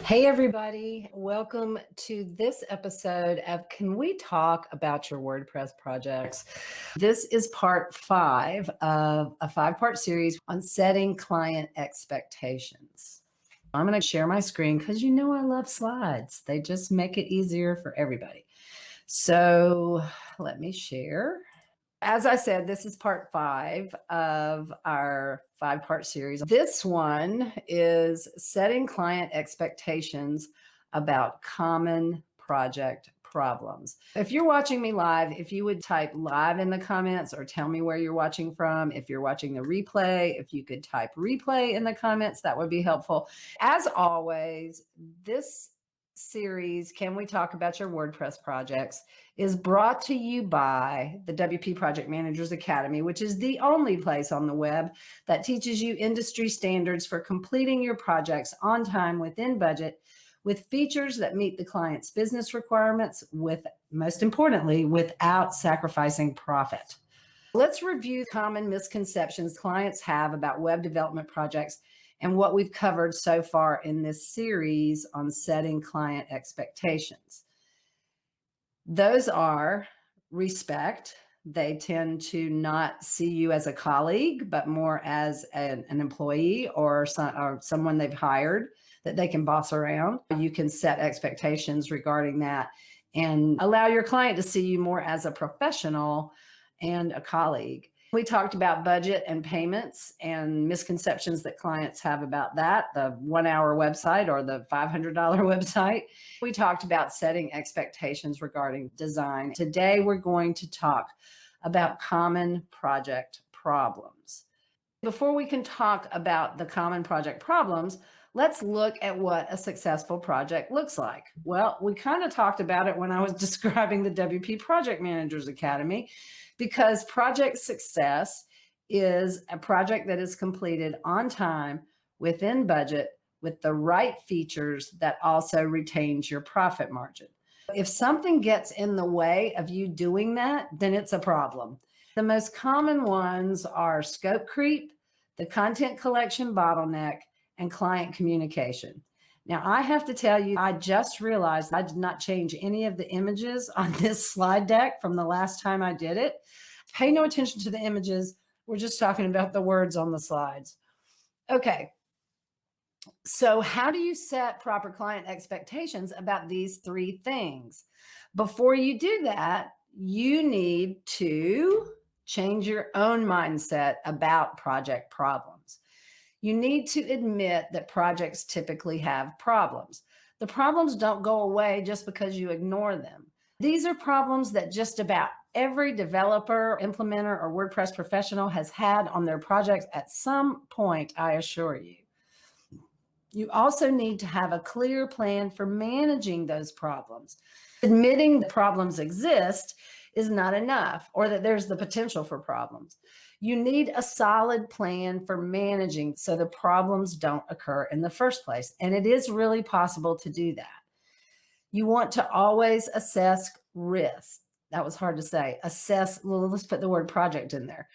Hey, everybody. Welcome to this episode of Can We Talk About Your WordPress Projects? This is part 5 of a 5-part series on setting client expectations. I'm going to share my screen because you know I love slides. They just make it easier for everybody. So let me share. As I said, this is part 5 of our 5-part series. This one is setting client expectations about common project problems. If you're watching me live, if you would type live in the comments or tell me where you're watching from. If you're watching the replay, if you could type replay in the comments, that would be helpful. As always, this series, Can We Talk About Your WordPress Projects, is brought to you by the WP Project Managers Academy, which is the only place on the web that teaches you industry standards for completing your projects on time, within budget, with features that meet the client's business requirements, with, most importantly, without sacrificing profit. Let's review common misconceptions clients have about web development projects and what we've covered so far in this series on setting client expectations. Those are respect. They tend to not see you as a colleague, but more as an employee or someone they've hired that they can boss around. You can set expectations regarding that and allow your client to see you more as a professional and a colleague. We talked about budget and payments and misconceptions that clients have about that, the 1-hour website or the $500 website. We talked about setting expectations regarding design. Today, we're going to talk about common project problems. Before we can talk about the common project problems, let's look at what a successful project looks like. Well, we kind of talked about it when I was describing the WP Project Managers Academy, because project success is a project that is completed on time, within budget, with the right features that also retains your profit margin. If something gets in the way of you doing that, then it's a problem. The most common ones are scope creep, the content collection bottleneck, and client communication. Now, I have to tell you, I just realized I did not change any of the images on this slide deck from the last time I did it. Pay no attention to the images. We're just talking about the words on the slides. Okay. So how do you set proper client expectations about these 3 things? Before you do that, you need to change your own mindset about project problems. You need to admit that projects typically have problems. The problems don't go away just because you ignore them. These are problems that just about every developer, implementer, or WordPress professional has had on their projects at some point, I assure you. You also need to have a clear plan for managing those problems. Admitting the problems exist is not enough, or that there's the potential for problems. You need a solid plan for managing so the problems don't occur in the first place. And it is really possible to do that. You want to always assess risk. That was hard to say. Well, let's put the word project in there.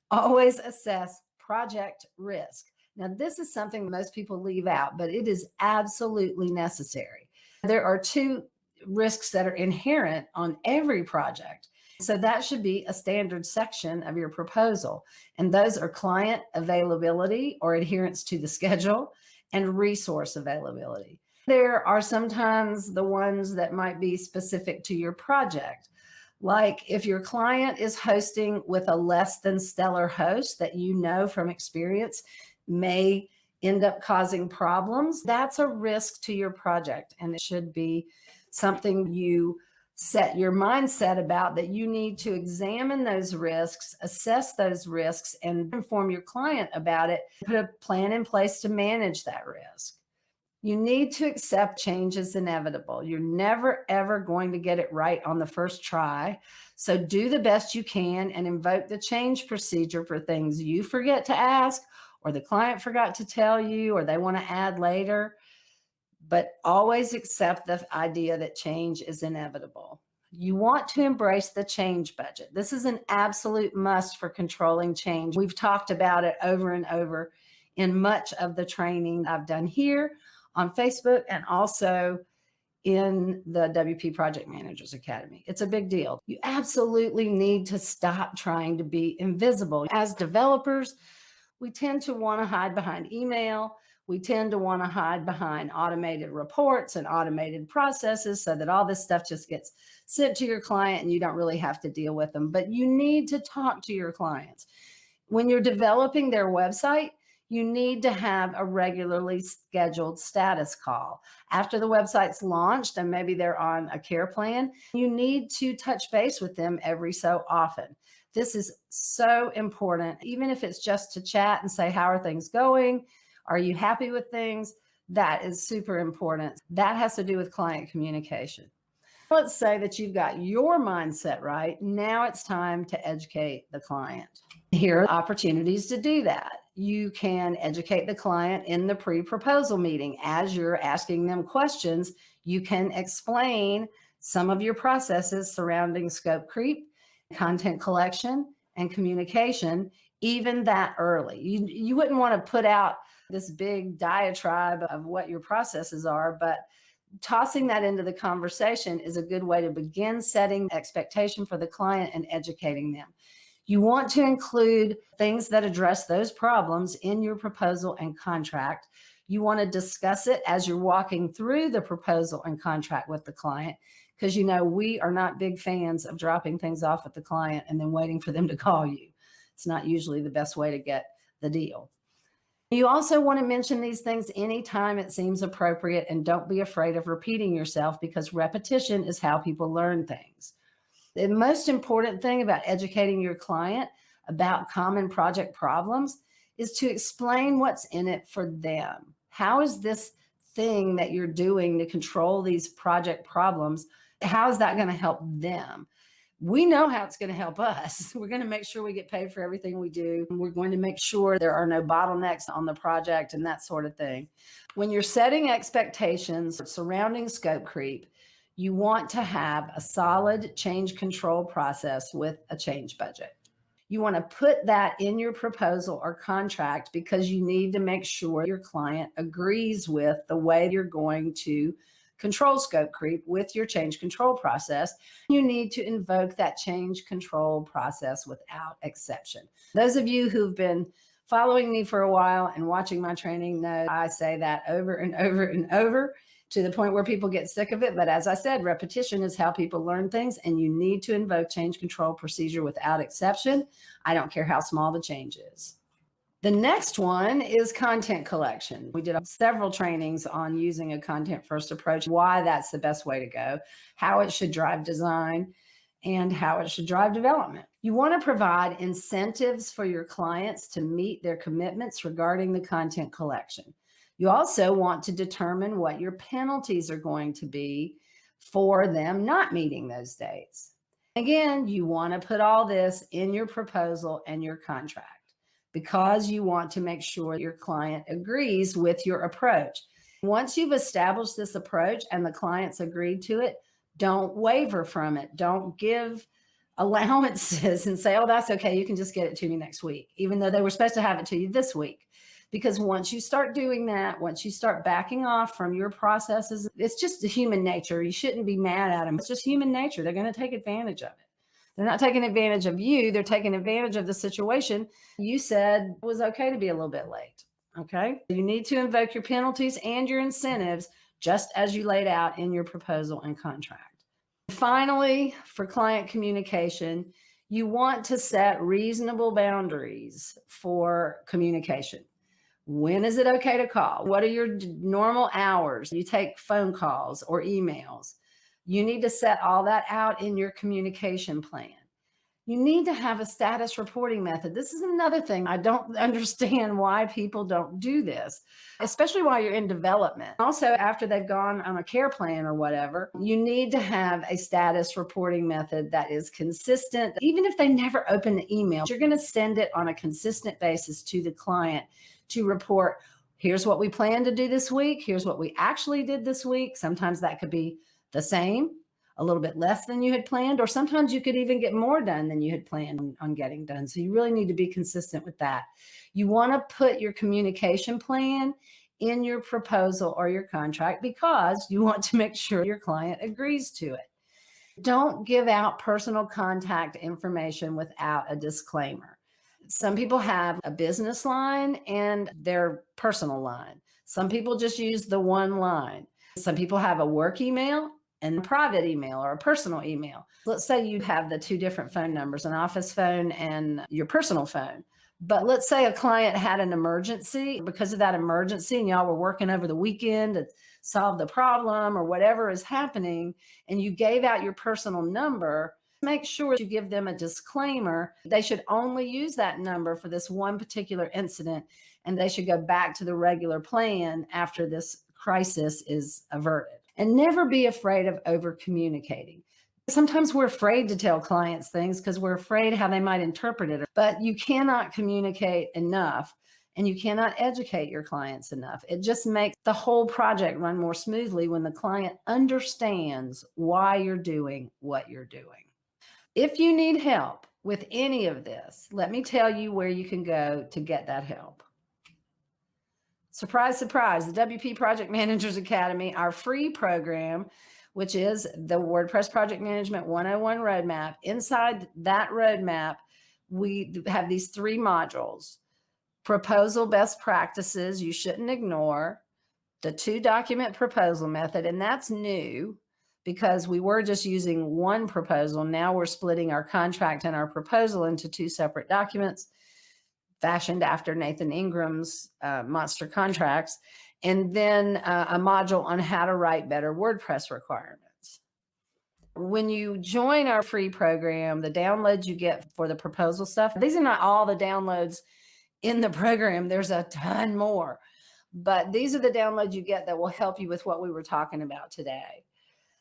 Always assess project risk. Now, this is something most people leave out, but it is absolutely necessary. There are 2 risks that are inherent on every project. So that should be a standard section of your proposal. And those are client availability or adherence to the schedule and resource availability. There are sometimes the ones that might be specific to your project. Like if your client is hosting with a less than stellar host that you know from experience may end up causing problems, that's a risk to your project. And it should be something you set your mindset about, that you need to examine those risks, assess those risks, and inform your client about it. Put a plan in place to manage that risk. You need to accept change is inevitable. You're never, ever going to get it right on the first try. So do the best you can and invoke the change procedure for things you forget to ask, or the client forgot to tell you, or they want to add later. But always accept the idea that change is inevitable. You want to embrace the change budget. This is an absolute must for controlling change. We've talked about it over and over in much of the training I've done here on Facebook and also in the WP Project Managers Academy. It's a big deal. You absolutely need to stop trying to be invisible. As developers, we tend to want to hide behind email. We tend to want to hide behind automated reports and automated processes so that all this stuff just gets sent to your client and you don't really have to deal with them. But you need to talk to your clients. When you're developing their website, you need to have a regularly scheduled status call. After the website's launched and maybe they're on a care plan, you need to touch base with them every so often. This is so important, even if it's just to chat and say, how are things going? Are you happy with things? That is super important. That has to do with client communication. Let's say that you've got your mindset right. Now it's time to educate the client. Here are opportunities to do that. You can educate the client in the pre-proposal meeting. As you're asking them questions, you can explain some of your processes surrounding scope creep, content collection, and communication, even that early. You wouldn't want to put out this big diatribe of what your processes are, but tossing that into the conversation is a good way to begin setting expectation for the client and educating them. You want to include things that address those problems in your proposal and contract. You want to discuss it as you're walking through the proposal and contract with the client, because we are not big fans of dropping things off with the client and then waiting for them to call you. It's not usually the best way to get the deal. You also want to mention these things anytime it seems appropriate, and don't be afraid of repeating yourself, because repetition is how people learn things. The most important thing about educating your client about common project problems is to explain what's in it for them. How is this thing that you're doing to control these project problems, how is that going to help them? We know how it's going to help us. We're going to make sure we get paid for everything we do. We're going to make sure there are no bottlenecks on the project and that sort of thing. When you're setting expectations surrounding scope creep, you want to have a solid change control process with a change budget. You want to put that in your proposal or contract because you need to make sure your client agrees with the way you're going to control scope creep with your change control process. You need to invoke that change control process without exception. Those of you who've been following me for a while and watching my training know I say that over and over and over, to the point where people get sick of it. But as I said, repetition is how people learn things, and you need to invoke change control procedure without exception. I don't care how small the change is. The next one is content collection. We did several trainings on using a content first approach, why that's the best way to go, how it should drive design, and how it should drive development. You want to provide incentives for your clients to meet their commitments regarding the content collection. You also want to determine what your penalties are going to be for them not meeting those dates. Again, you want to put all this in your proposal and your contract because you want to make sure your client agrees with your approach. Once you've established this approach and the clients agreed to it, don't waver from it. Don't give allowances and say, oh, that's okay, you can just get it to me next week, even though they were supposed to have it to you this week. Because once you start doing that, once you start backing off from your processes, it's just human nature. You shouldn't be mad at them. It's just human nature. They're going to take advantage of it. They're not taking advantage of you. They're taking advantage of the situation you said was okay to be a little bit late. Okay. You need to invoke your penalties and your incentives just as you laid out in your proposal and contract. Finally, for client communication, you want to set reasonable boundaries for communication. When is it okay to call? What are your normal hours? You take phone calls or emails. You need to set all that out in your communication plan. You need to have a status reporting method. This is another thing. I don't understand why people don't do this, especially while you're in development. Also, after they've gone on a care plan or whatever, you need to have a status reporting method that is consistent. Even if they never open the email, you're going to send it on a consistent basis to the client to report, here's what we plan to do this week. Here's what we actually did this week. Sometimes that could be the same, a little bit less than you had planned, or sometimes you could even get more done than you had planned on getting done. So you really need to be consistent with that. You want to put your communication plan in your proposal or your contract because you want to make sure your client agrees to it. Don't give out personal contact information without a disclaimer. Some people have a business line and their personal line. Some people just use the one line. Some people have a work email and a private email or a personal email. Let's say you have the two different phone numbers, an office phone and your personal phone. But let's say a client had an emergency. Because of that emergency, and y'all were working over the weekend to solve the problem or whatever is happening, and you gave out your personal number, make sure you give them a disclaimer. They should only use that number for this one particular incident, and they should go back to the regular plan after this crisis is averted. And never be afraid of over communicating. Sometimes we're afraid to tell clients things because we're afraid how they might interpret it, but you cannot communicate enough and you cannot educate your clients enough. It just makes the whole project run more smoothly when the client understands why you're doing what you're doing. If you need help with any of this, let me tell you where you can go to get that help. Surprise, surprise, the WP Project Managers Academy, our free program, which is the WordPress Project Management 101 roadmap. Inside that roadmap, we have these 3 modules: proposal best practices you shouldn't ignore, the 2-document proposal method, and that's new because we were just using one proposal. Now we're splitting our contract and our proposal into 2 separate documents, fashioned after Nathan Ingram's monster contracts, and then a module on how to write better WordPress requirements. When you join our free program, the downloads you get for the proposal stuff, these are not all the downloads in the program. There's a ton more, but these are the downloads you get that will help you with what we were talking about today.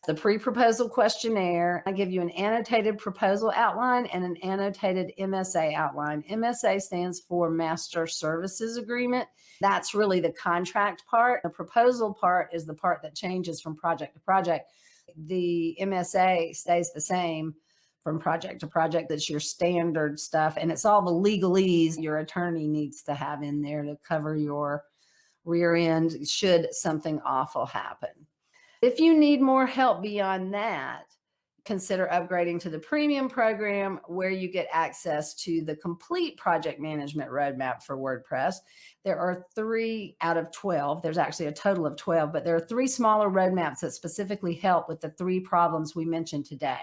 The pre-proposal questionnaire. I give you an annotated proposal outline and an annotated MSA outline. MSA stands for Master Services Agreement. That's really the contract part. The proposal part is the part that changes from project to project. The MSA stays the same from project to project. That's your standard stuff. And it's all the legalese your attorney needs to have in there to cover your rear end should something awful happen. If you need more help beyond that, consider upgrading to the premium program where you get access to the complete project management roadmap for WordPress. There are 3 out of 12. There's actually a total of 12, but there are 3 smaller roadmaps that specifically help with the 3 problems we mentioned today: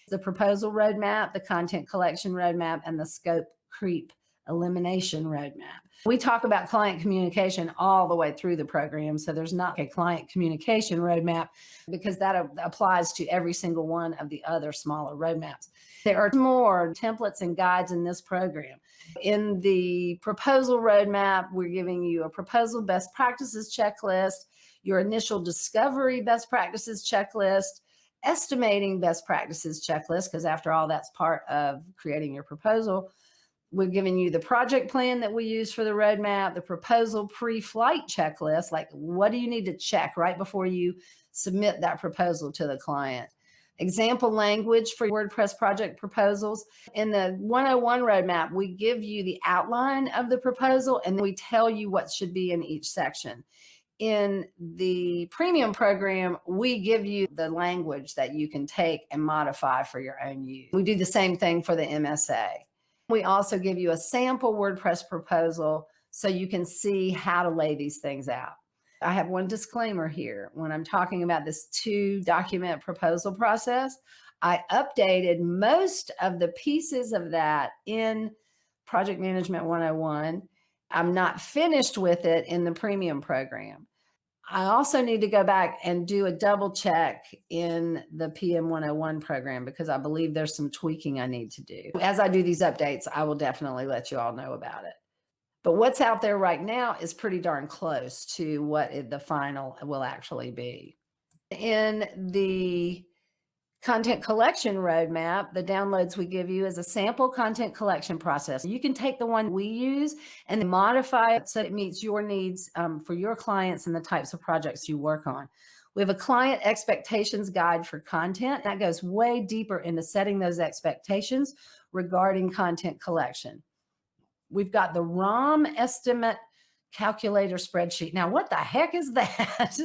the proposal roadmap, the content collection roadmap, and the scope creep elimination roadmap. We talk about client communication all the way through the program, so there's not a client communication roadmap because that applies to every single one of the other smaller roadmaps. There are more templates and guides in this program. In the proposal roadmap, we're giving you a proposal best practices checklist, your initial discovery best practices checklist, estimating best practices checklist, because after all, that's part of creating your proposal. We're giving you the project plan that we use for the roadmap, the proposal pre-flight checklist, like what do you need to check right before you submit that proposal to the client. Example language for WordPress project proposals. In the 101 roadmap, we give you the outline of the proposal and we tell you what should be in each section. In the premium program, we give you the language that you can take and modify for your own use. We do the same thing for the MSA. We also give you a sample WordPress proposal so you can see how to lay these things out. I have one disclaimer here. When I'm talking about this 2-document proposal process, I updated most of the pieces of that in Project Management 101. I'm not finished with it in the premium program. I also need to go back and do a double check in the PM 101 program because I believe there's some tweaking I need to do. As I do these updates, I will definitely let you all know about it. But what's out there right now is pretty darn close to what the final will actually be. In the content collection roadmap, the downloads we give you is a sample content collection process. You can take the one we use and modify it so it meets your needs for your clients and the types of projects you work on. We have a client expectations guide for content that goes way deeper into setting those expectations regarding content collection. We've got the ROM estimate calculator spreadsheet. Now, what the heck is that?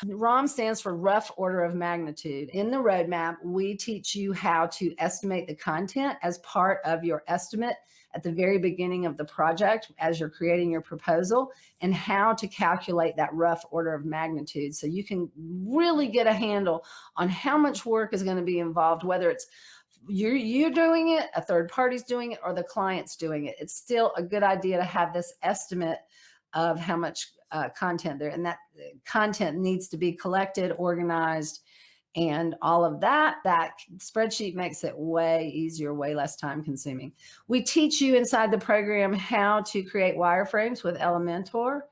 ROM stands for rough order of magnitude. In the roadmap, we teach you how to estimate the content as part of your estimate at the very beginning of the project as you're creating your proposal, and how to calculate that rough order of magnitude so you can really get a handle on how much work is going to be involved, whether it's you're doing it, a third party's doing it, or the client's doing it. It's still a good idea to have this estimate of how much content there, and that content needs to be collected, organized, and all of that. That spreadsheet makes it way easier, way less time consuming. We teach you inside the program how to create wireframes with Elementor,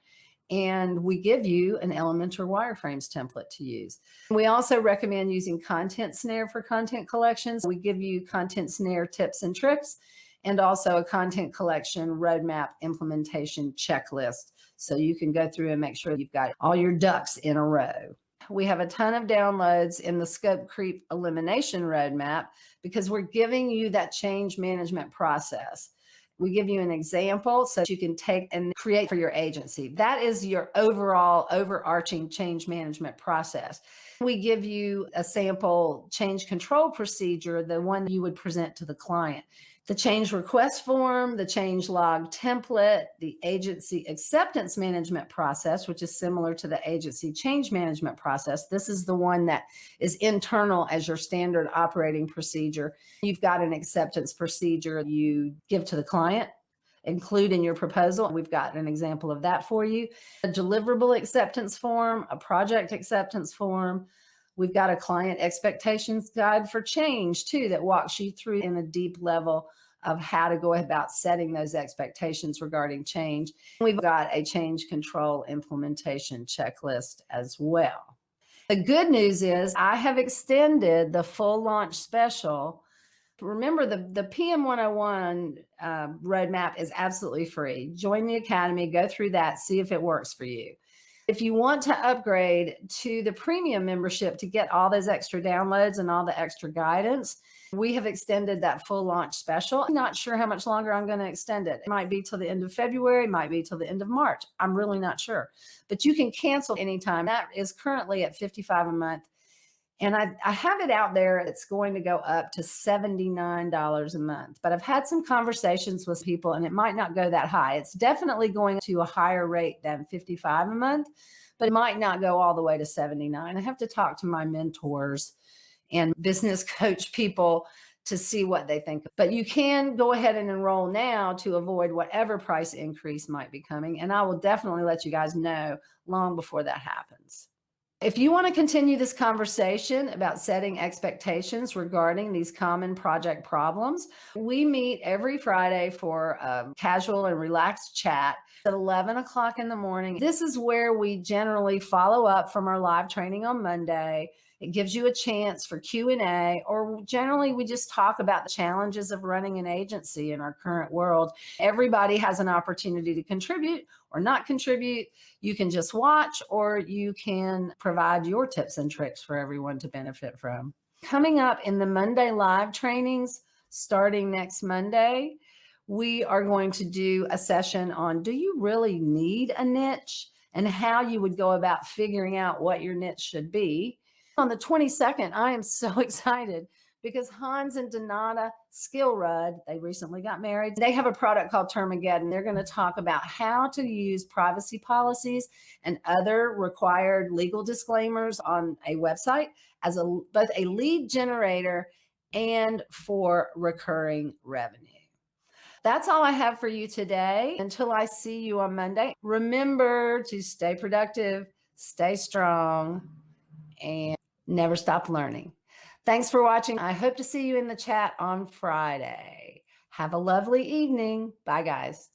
and we give you an Elementor wireframes template to use. We also recommend using Content Snare for content collections. We give you Content Snare tips and tricks, and also a content collection roadmap implementation checklist, so you can go through and make sure you've got all your ducks in a row. We have a ton of downloads in the scope creep elimination roadmap because we're giving you that change management process. We give you an example so that you can take and create for your agency. That is your overall overarching change management process. We give you a sample change control procedure, the one you would present to the client. The change request form, the change log template, the agency acceptance management process, which is similar to the agency change management process. This is the one that is internal as your standard operating procedure. You've got an acceptance procedure you give to the client, include in your proposal. We've got an example of that for you. A deliverable acceptance form, a project acceptance form. We've got a client expectations guide for change too that walks you through in a deep level of how to go about setting those expectations regarding change. We've got a change control implementation checklist as well. The good news is I have extended the full launch special. Remember, the PM 101 roadmap is absolutely free. Join the Academy, go through that, see if it works for you. If you want to upgrade to the premium membership to get all those extra downloads and all the extra guidance, we have extended that full launch special. I'm not sure how much longer I'm going to extend it. It might be till the end of February, it might be till the end of March. I'm really not sure. But you can cancel anytime. That is currently at $55 a month. And I have it out there. It's going to go up to $79 a month. But I've had some conversations with people, and it might not go that high. It's definitely going to a higher rate than $55 a month, but it might not go all the way to $79. I have to talk to my mentors and business coach people to see what they think. But you can go ahead and enroll now to avoid whatever price increase might be coming. And I will definitely let you guys know long before that happens. If you want to continue this conversation about setting expectations regarding these common project problems, we meet every Friday for a casual and relaxed chat at 11 o'clock in the morning. This is where we generally follow up from our live training on Monday. It gives you a chance for Q&A, or generally we just talk about the challenges of running an agency in our current world. Everybody has an opportunity to contribute or not contribute. You can just watch, or you can provide your tips and tricks for everyone to benefit from. Coming up in the Monday live trainings, starting next Monday, we are going to do a session on, do you really need a niche, and how you would go about figuring out what your niche should be. On the 22nd, I am so excited because Hans and Donata Skillrud, they recently got married. They have a product called Termageddon. They're going to talk about how to use privacy policies and other required legal disclaimers on a website as both a lead generator and for recurring revenue. That's all I have for you today. Until I see you on Monday, remember to stay productive, stay strong, and never stop learning. Thanks for watching. I hope to see you in the chat on Friday. Have a lovely evening. Bye, guys.